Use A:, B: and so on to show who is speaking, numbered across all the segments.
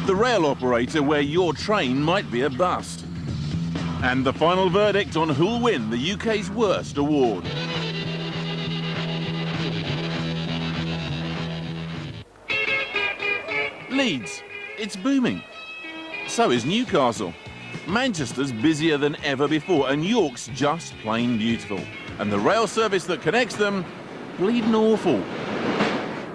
A: the rail operator where your train might be a bust. And the final verdict on who'll win the UK's worst award. Leeds, it's booming. So is Newcastle. Manchester's busier than ever before, and York's just plain beautiful. And the rail service that connects them, bleeding awful.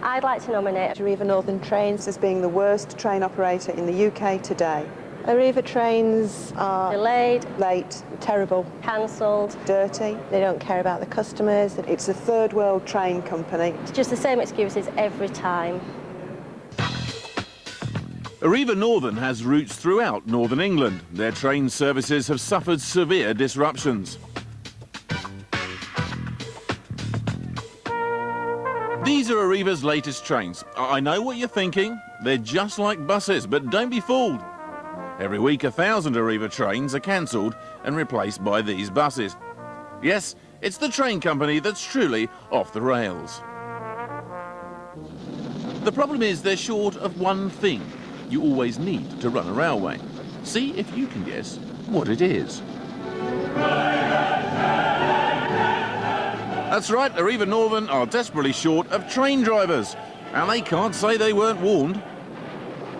B: I'd like to nominate
C: Arriva Northern Trains as being the worst train operator in the UK today.
B: Arriva trains are delayed,
C: Late,
B: terrible, cancelled,
C: dirty,
B: they don't care about the customers.
C: it's a third world train company.
B: It's just the same excuses every time.
A: Arriva Northern has routes throughout northern England. Their train services have suffered severe disruptions. These are Arriva's latest trains. I know what you're thinking. They're just like buses, but don't be fooled. Every week, 1,000 Arriva trains are cancelled and replaced by these buses. Yes, it's the train company that's truly off the rails. The problem is they're short of one thing you always need to run a railway. See if you can guess what it is. That's right, Arriva Northern are desperately short of train drivers, and they can't say they weren't warned.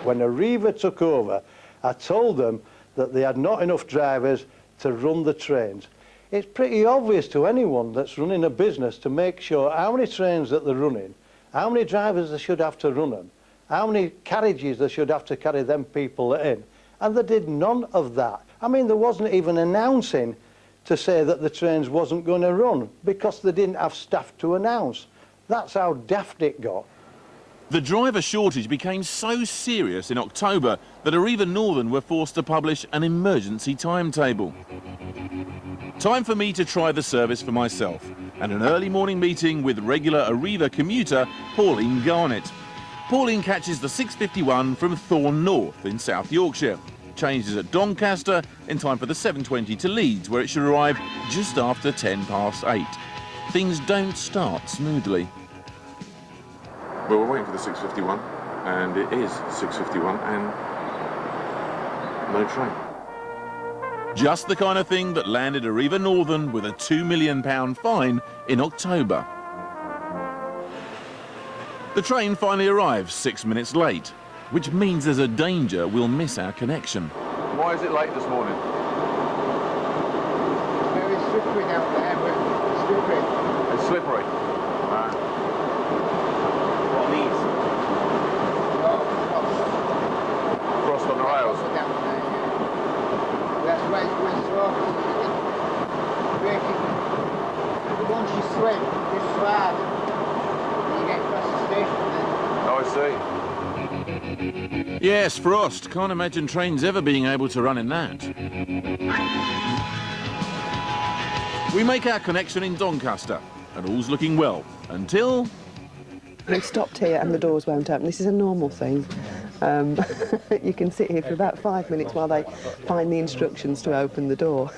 D: When Arriva took over, I told them that they had not enough drivers to run the trains. It's pretty obvious to anyone that's running a business to make sure how many trains that they're running, how many drivers they should have to run them, how many carriages they should have to carry them people in. And they did none of that. I mean, there wasn't even announcing to say that the trains wasn't going to run because they didn't have staff to announce. That's how daft it got.
A: The driver shortage became so serious in October that Arriva Northern were forced to publish an emergency timetable. Time for me to try the service for myself, and an early morning meeting with regular Arriva commuter Pauline Garnett. Pauline catches the 6:51 from Thorn North in South Yorkshire, changes at Doncaster in time for the 7:20 to Leeds, where it should arrive just after 8:10. Things don't start smoothly.
E: Well, we're waiting for the 6:51, and it is 6:51, and no train.
A: Just the kind of thing that landed Arriva Northern with a £2 million fine in October. The train finally arrives 6 minutes late, which means there's a danger we'll miss our connection.
E: Why is it late this morning?
F: Very slippery down there, but slippery.
E: It's slippery. What needs? Frost on the rails.
F: Down there, yeah. That's why it's going slow. Braking. Once you slip, you slide. And you get across the station then.
E: Oh, I see.
A: Yes, frost. Can't imagine trains ever being able to run in that. We make our connection in Doncaster, and all's looking well, until...
C: We've stopped here and the doors won't open. This is a normal thing. You can sit here for about 5 minutes while they find the instructions to open the door.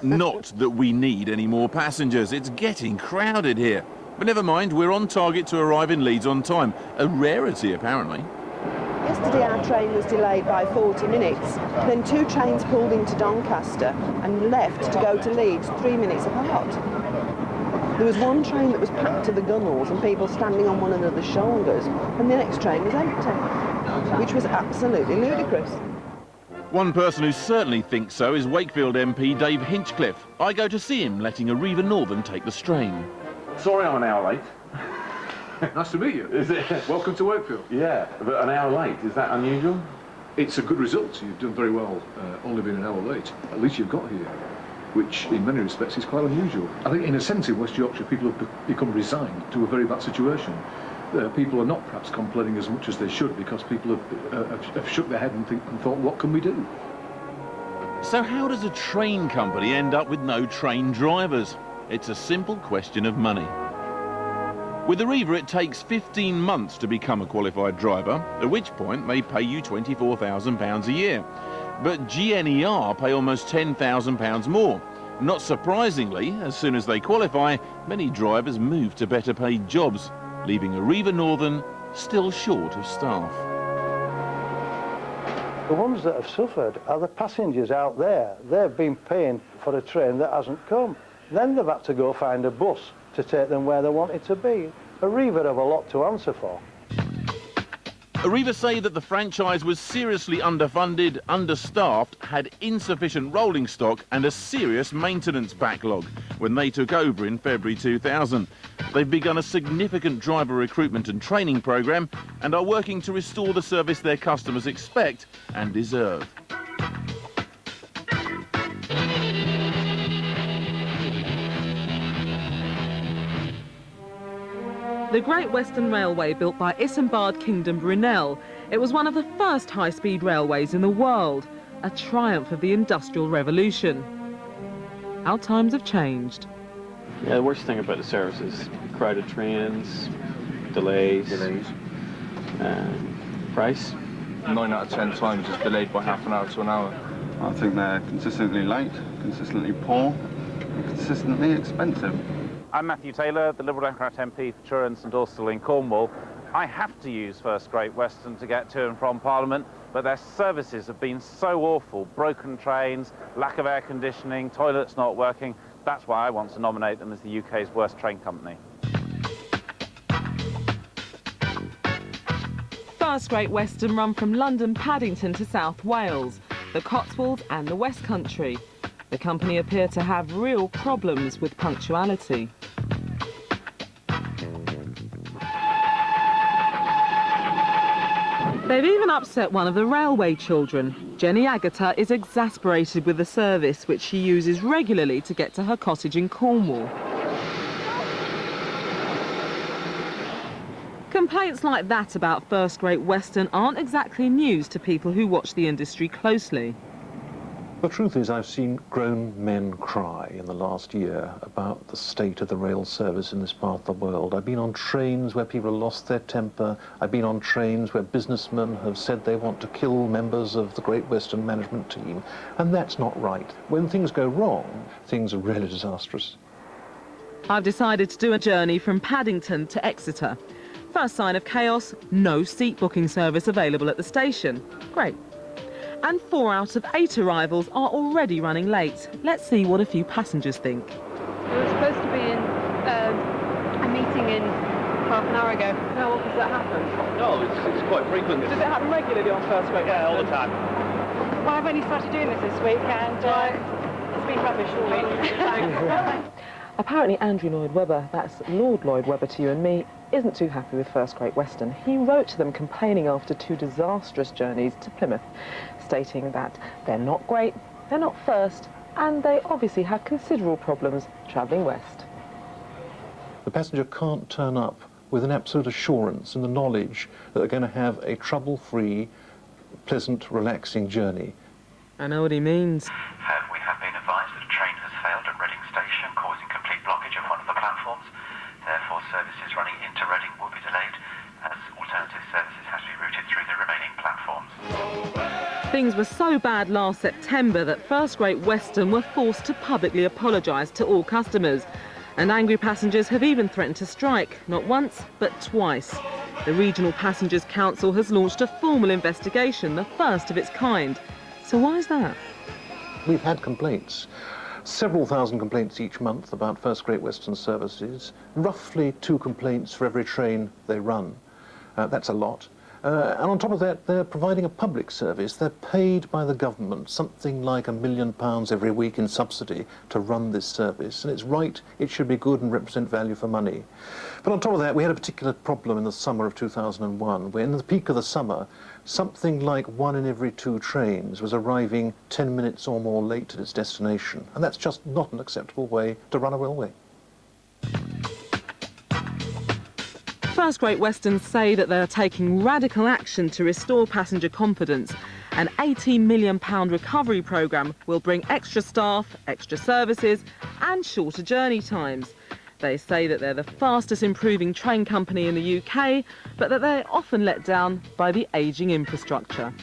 A: Not that we need any more passengers. It's getting crowded here. But never mind, we're on target to arrive in Leeds on time. A rarity, apparently.
C: Yesterday our train was delayed by 40 minutes. Then 2 trains pulled into Doncaster and left to go to Leeds 3 minutes apart. There was one train that was packed to the gunnels and people standing on one another's shoulders, and the next train was empty, which was absolutely ludicrous.
A: One person who certainly thinks so is Wakefield MP Dave Hinchcliffe. I go to see him letting Arriva Northern take the strain.
E: Sorry I'm an hour late.
G: Nice to meet you.
E: Is it?
G: Welcome to Wakefield.
E: Yeah, but an hour late, is that unusual?
G: It's a good result. You've done very well, only being an hour late. At least you've got here, which in many respects is quite unusual. I think in a sense in West Yorkshire people have become resigned to a very bad situation. People are not perhaps complaining as much as they should because people have shook their head and thought, what can we do?
A: So how does a train company end up with no train drivers? It's a simple question of money. With Arriva, it takes 15 months to become a qualified driver, at which point they pay you £24,000 a year. But GNER pay almost £10,000 more. Not surprisingly, as soon as they qualify, many drivers move to better paid jobs, leaving Arriva Northern still short of staff.
D: The ones that have suffered are the passengers out there. They've been paying for a train that hasn't come. Then they've had to go find a bus to take them where they wanted to be. Arriva have a lot to answer for.
A: Arriva say that the franchise was seriously underfunded, understaffed, had insufficient rolling stock and a serious maintenance backlog when they took over in February 2000. They've begun a significant driver recruitment and training programme and are working to restore the service their customers expect and deserve.
H: The Great Western Railway, built by Isambard Kingdom Brunel, it was one of the first high-speed railways in the world, a triumph of the Industrial Revolution. Our times have changed.
I: Yeah, the worst thing about the service is crowded trains, delays. Price.
J: 9 out of 10 times it's delayed by half an hour to an hour.
K: I think they're consistently late, consistently poor, and consistently expensive.
L: I'm Matthew Taylor, the Liberal Democrat MP for Truro and St Austell in Cornwall. I have to use First Great Western to get to and from Parliament, but their services have been so awful. Broken trains, lack of air conditioning, toilets not working. That's why I want to nominate them as the UK's worst train company.
H: First Great Western run from London Paddington to South Wales, the Cotswolds and the West Country. The company appear to have real problems with punctuality. They've even upset one of the railway children. Jenny Agata is exasperated with the service, which she uses regularly to get to her cottage in Cornwall. Complaints like that about First Great Western aren't exactly news to people who watch the industry closely.
M: The truth is, I've seen grown men cry in the last year about the state of the rail service in this part of the world. I've been on trains where people have lost their temper. I've been on trains where businessmen have said they want to kill members of the Great Western management team, and that's not right. When things go wrong, things are really disastrous.
H: I've decided to do a journey from Paddington to Exeter. First sign of chaos, no seat booking service available at the station. Great. And 4 out of 8 arrivals are already running late. Let's see what a few passengers think.
N: We were supposed to be in a meeting in half an hour ago.
C: How often does that happen?
I: No, it's quite frequent.
C: Does it happen regularly on First Great Western?
I: Yeah, all the time.
N: Well, I've only started doing this week and it's been rubbish all week.
O: Apparently Andrew Lloyd Webber, that's Lord Lloyd Webber to you and me, isn't too happy with First Great Western. He wrote to them complaining after 2 disastrous journeys to Plymouth, stating that they're not great, they're not first, and they obviously have considerable problems travelling west.
M: The passenger can't turn up with an absolute assurance and the knowledge that they're going to have a trouble-free, pleasant, relaxing journey.
H: I know what he means.
P: We have been advised that a train has failed at Reading Station, causing complete blockage of one of the platforms. Therefore, services running into Reading will be delayed, as alternative services have to be routed through the remaining platforms.
H: Things were so bad last September that First Great Western were forced to publicly apologise to all customers. And angry passengers have even threatened to strike, not once, but twice. The Regional Passengers Council has launched a formal investigation, the first of its kind. So why is that?
M: We've had complaints. Several thousand complaints each month about First Great Western services. Roughly 2 complaints for every train they run. That's a lot. And on top of that, they're providing a public service. They're paid by the government something like £1 million every week in subsidy to run this service. And it's right, it should be good and represent value for money. But on top of that, we had a particular problem in the summer of 2001, where in the peak of the summer, something like 1 in every 2 trains was arriving 10 minutes or more late at its destination. And that's just not an acceptable way to run a railway.
H: First Great Western say that they are taking radical action to restore passenger confidence. An £18 million recovery programme will bring extra staff, extra services and shorter journey times. They say that they're the fastest improving train company in the UK, but that they're often let down by the ageing infrastructure.